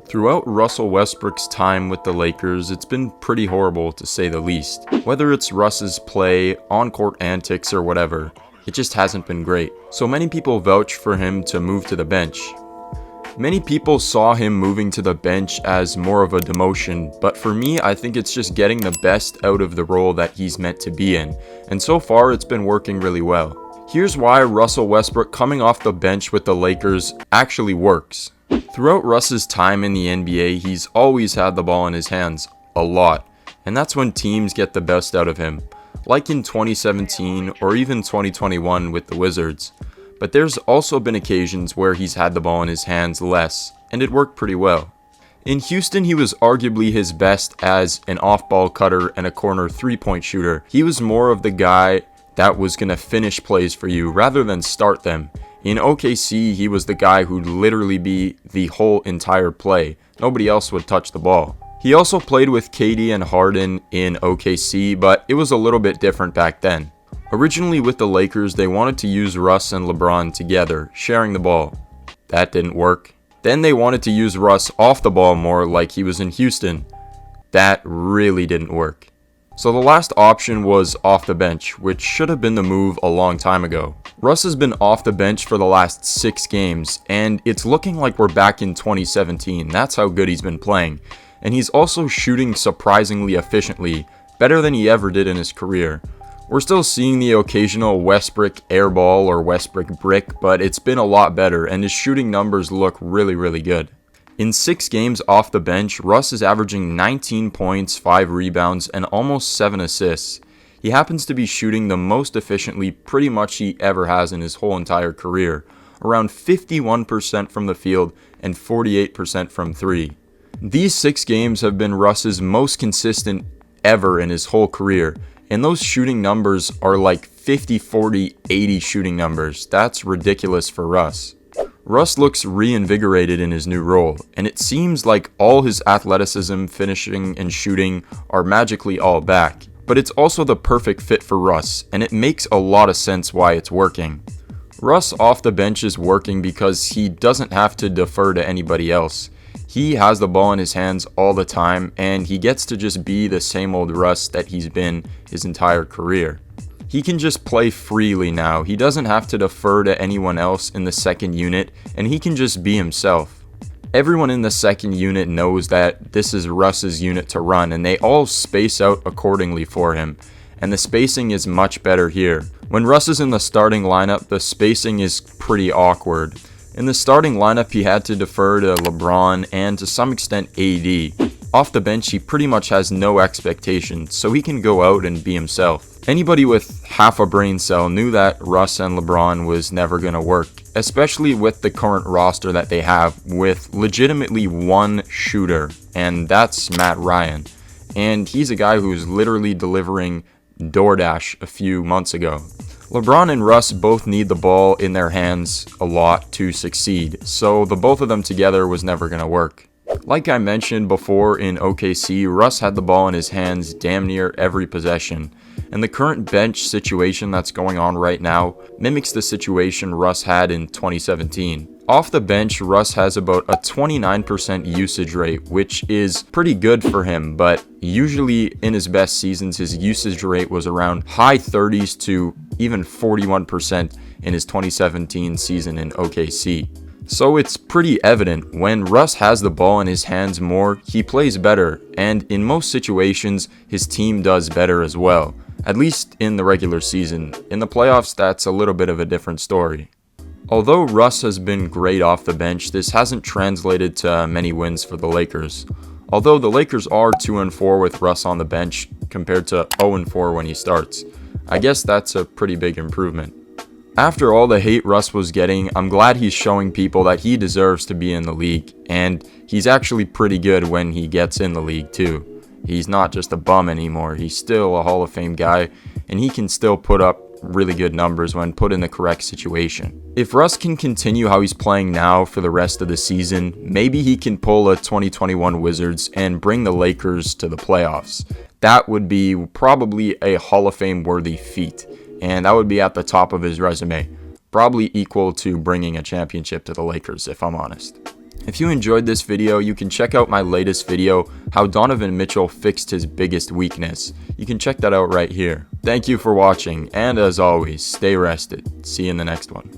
Throughout Russell Westbrook's time with the Lakers, it's been pretty horrible to say the least. Whether it's Russ's play, on-court antics, or whatever, it just hasn't been great. So many people vouch for him to move to the bench. Many people saw him moving to the bench as more of a demotion, but for me, I think it's just getting the best out of the role that he's meant to be in, and so far it's been working really well. Here's why Russell Westbrook coming off the bench with the Lakers actually works. Throughout Russ's time in the NBA, he's always had the ball in his hands, a lot, and that's when teams get the best out of him, like in 2017 or even 2021 with the Wizards. But there's also been occasions where he's had the ball in his hands less, and it worked pretty well. In Houston, he was arguably his best as an off-ball cutter and a corner three-point shooter. He was more of the guy that was going to finish plays for you rather than start them. In OKC, he was the guy who'd literally be the whole entire play. Nobody else would touch the ball. He also played with KD and Harden in OKC, but it was a little bit different back then. Originally with the Lakers, they wanted to use Russ and LeBron together, sharing the ball. That didn't work. Then they wanted to use Russ off the ball more like he was in Houston. That really didn't work. So the last option was off the bench, which should have been the move a long time ago. Russ has been off the bench for the last 6 games, and it's looking like we're back in 2017. That's how good he's been playing. And he's also shooting surprisingly efficiently, better than he ever did in his career. We're still seeing the occasional Westbrook airball or Westbrook brick, but it's been a lot better, and his shooting numbers look really good. In 6 games off the bench, Russ is averaging 19 points, 5 rebounds, and almost 7 assists. He happens to be shooting the most efficiently pretty much he ever has in his whole entire career, around 51% from the field and 48% from 3. These 6 games have been Russ's most consistent ever in his whole career, and those shooting numbers are like 50, 40, 80 shooting numbers. That's ridiculous for Russ. Russ looks reinvigorated in his new role, and it seems like all his athleticism, finishing, and shooting are magically all back. But it's also the perfect fit for Russ, and it makes a lot of sense why it's working. Russ off the bench is working because he doesn't have to defer to anybody else. He has the ball in his hands all the time, and he gets to just be the same old Russ that he's been his entire career. He can just play freely now. He doesn't have to defer to anyone else in the second unit, and he can just be himself. Everyone in the second unit knows that this is Russ's unit to run, and they all space out accordingly for him. And the spacing is much better here. When Russ is in the starting lineup, the spacing is pretty awkward. In the starting lineup, he had to defer to LeBron and to some extent AD. Off the bench, he pretty much has no expectations, so he can go out and be himself. Anybody with half a brain cell knew that Russ and LeBron was never going to work, especially with the current roster that they have with legitimately one shooter, and that's Matt Ryan. And he's a guy who's literally delivering DoorDash a few months ago. LeBron and Russ both need the ball in their hands a lot to succeed, so the both of them together was never going to work. Like I mentioned before in OKC, Russ had the ball in his hands damn near every possession, and the current bench situation that's going on right now mimics the situation Russ had in 2017. Off the bench, Russ has about a 29% usage rate, which is pretty good for him, but usually in his best seasons, his usage rate was around high 30s to even 41% in his 2017 season in OKC. So it's pretty evident when Russ has the ball in his hands more, he plays better, and in most situations, his team does better as well, at least in the regular season. In the playoffs, that's a little bit of a different story. Although Russ has been great off the bench, this hasn't translated to many wins for the Lakers. Although the Lakers are 2-4 with Russ on the bench compared to 0-4 when he starts. I guess that's a pretty big improvement. After all the hate Russ was getting, I'm glad he's showing people that he deserves to be in the league, and he's actually pretty good when he gets in the league too. He's not just a bum anymore, he's still a Hall of Fame guy, and he can still put up really good numbers when put in the correct situation. If Russ can continue how he's playing now for the rest of the season, maybe he can pull a 2021 Wizards and bring the Lakers to the playoffs. That would be probably a Hall of Fame worthy feat, and that would be at the top of his resume, probably equal to bringing a championship to the Lakers, if I'm honest. If you enjoyed this video, you can check out my latest video, how Donovan Mitchell fixed his biggest weakness. You can check that out right here. Thank you for watching, and as always, stay rested. See you in the next one.